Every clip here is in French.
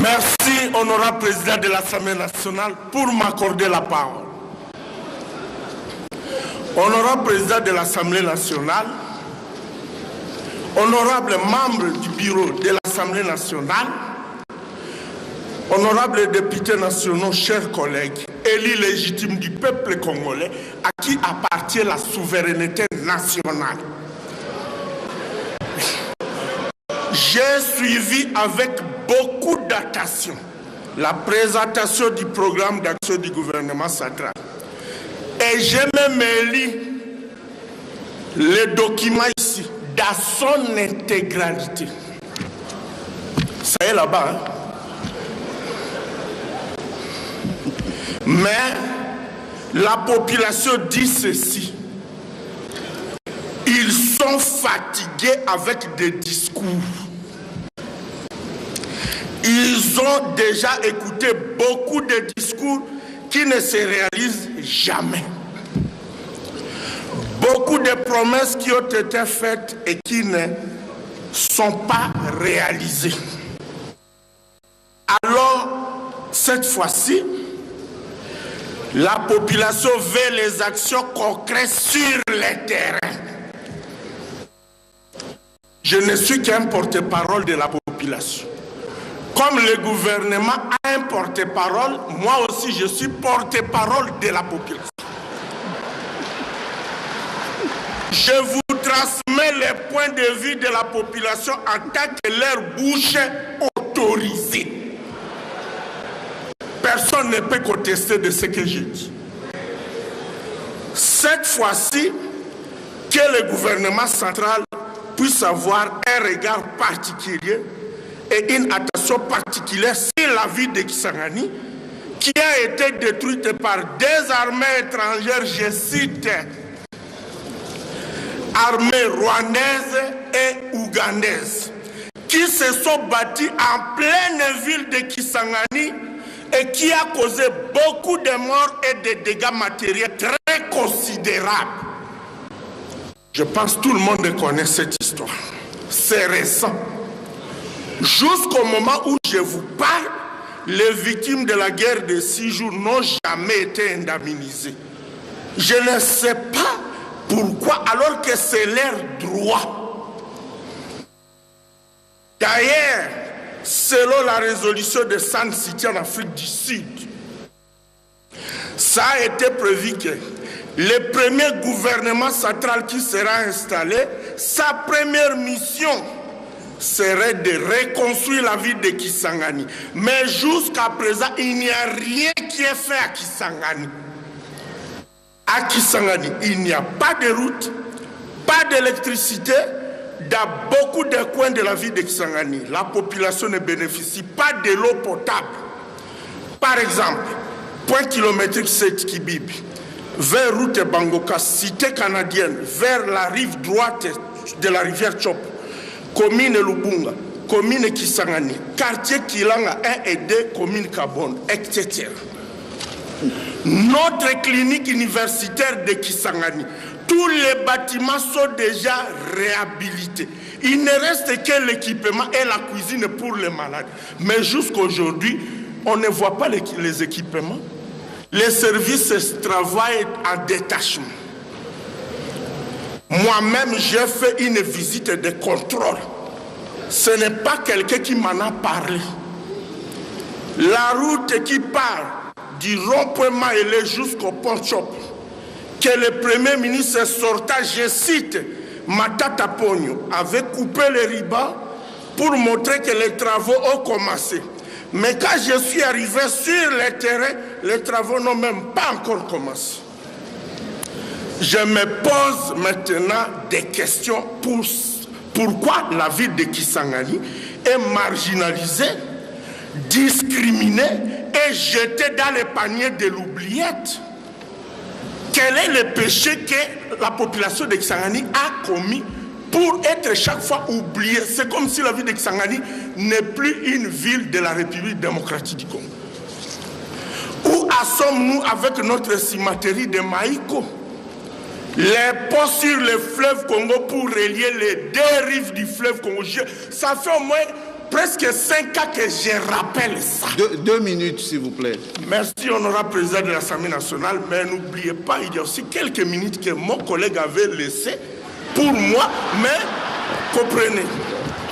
Merci, honorable président de l'Assemblée nationale, pour m'accorder la parole. Honorable président de l'Assemblée nationale, honorable membre du bureau de l'Assemblée nationale, honorables députés nationaux, chers collègues, élus légitimes du peuple congolais, à qui appartient la souveraineté nationale. J'ai suivi avec beaucoup d'attention la présentation du programme d'action du gouvernement central. Et j'ai même lu le document ici, dans son intégralité. Ça est là-bas. Hein? Mais la population dit ceci. Ils sont fatigués avec des discours. Ils ont déjà écouté beaucoup de discours qui ne se réalisent jamais. Beaucoup de promesses qui ont été faites et qui ne sont pas réalisées. Alors, cette fois-ci, la population veut les actions concrètes sur le terrain. Je ne suis qu'un porte-parole de la population. Comme le gouvernement a un porte-parole, moi aussi je suis porte-parole de la population. Je vous transmets les points de vue de la population en tant que leur bouche autorisée. Personne ne peut contester de ce que je dis. Cette fois-ci, que le gouvernement central puisse avoir un regard particulier et une attention particulière sur la ville de Kisangani, qui a été détruite par des armées étrangères, je cite, armées rwandaises et ougandaises, qui se sont battues en pleine ville de Kisangani et qui a causé beaucoup de morts et de dégâts matériels très considérables. Je pense que tout le monde connaît cette histoire. C'est récent. Jusqu'au moment où je vous parle, les victimes de la guerre de 6 jours n'ont jamais été indemnisées. Je ne sais pas pourquoi, alors que c'est leur droit. D'ailleurs, selon la résolution de Sun City en Afrique du Sud, ça a été prévu que le premier gouvernement central qui sera installé, sa première mission serait de reconstruire la ville de Kisangani. Mais jusqu'à présent, il n'y a rien qui est fait à Kisangani. À Kisangani, il n'y a pas de route, pas d'électricité. Dans beaucoup de coins de la ville de Kisangani, la population ne bénéficie pas de l'eau potable. Par exemple, point kilométrique 7 Kibibi, vers route Bangoka, cité canadienne, vers la rive droite de la rivière Chop, commune Lubunga, commune Kisangani, quartier Kilanga 1 et 2, commune Kabon, etc. Notre clinique universitaire de Kisangani, tous les bâtiments sont déjà réhabilités. Il ne reste que l'équipement et la cuisine pour les malades. Mais jusqu'aujourd'hui, on ne voit pas les équipements. Les services travaillent en détachement. Moi-même, j'ai fait une visite de contrôle. Ce n'est pas quelqu'un qui m'en a parlé. La route qui part du rond-point Maélé jusqu'au pont Chop, que le Premier ministre sortant, je cite, Matata Pogno, avait coupé les ribans pour montrer que les travaux ont commencé. Mais quand je suis arrivé sur le terrain, les travaux n'ont même pas encore commencé. Je me pose maintenant des questions. Pourquoi la ville de Kisangani est marginalisée, discriminée et jetée dans le panier de l'oubliette? Quel est le péché que la population de Kisangani a commis pour être chaque fois oubliée? C'est comme si la ville de Kisangani n'est plus une ville de la République démocratique du Congo. Où en sommes-nous avec notre cimenterie de Maïko? Les ponts sur le fleuve Congo pour relier les deux rives du fleuve Congo. Ça fait au moins presque 5 ans que je rappelle ça. 2 minutes, s'il vous plaît. Merci, honorable président de l'Assemblée nationale. Mais n'oubliez pas, il y a aussi quelques minutes que mon collègue avait laissées pour moi. Mais comprenez.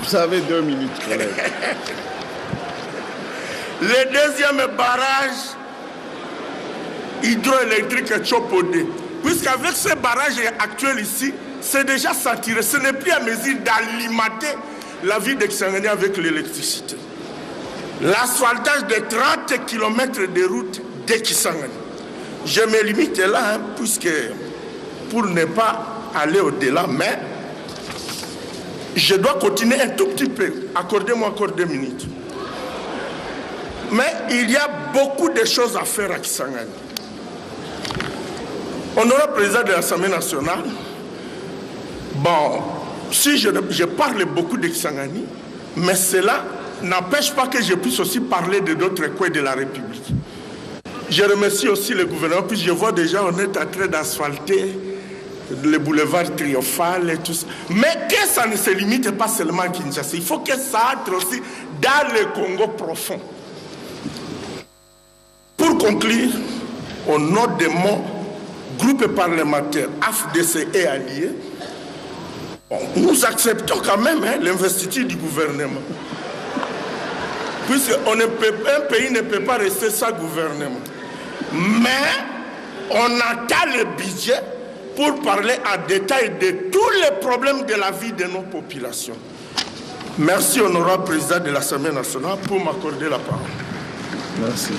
Vous avez 2 minutes, collègue. Le deuxième barrage hydroélectrique Tchopodé. Puisqu'avec ce barrage actuel ici, c'est déjà saturé. Ce n'est plus à mesure d'alimenter la ville de Kisangani avec l'électricité. L'asphaltage de 30 km de route de Kisangani. Je me limite là, puisque pour ne pas aller au-delà, mais je dois continuer un tout petit peu. Accordez-moi encore 2 minutes. Mais il y a beaucoup de choses à faire à Kisangani. Honorable président de l'Assemblée nationale, bon, si je parle beaucoup de Kisangani, mais cela n'empêche pas que je puisse aussi parler de d'autres coins de la République. Je remercie aussi le gouvernement, puis je vois déjà on est en train d'asphalter le boulevard Triomphal et tout ça. Mais que ça ne se limite pas seulement à Kinshasa, il faut que ça entre aussi dans le Congo profond. Pour conclure, au nom de mon groupe parlementaire AFDC et alliés, nous acceptons quand même l'investiture du gouvernement. Puisqu'un pays ne peut pas rester sans gouvernement. Mais on attend le budget pour parler en détail de tous les problèmes de la vie de nos populations. Merci, honorable président de l'Assemblée nationale, pour m'accorder la parole. Merci.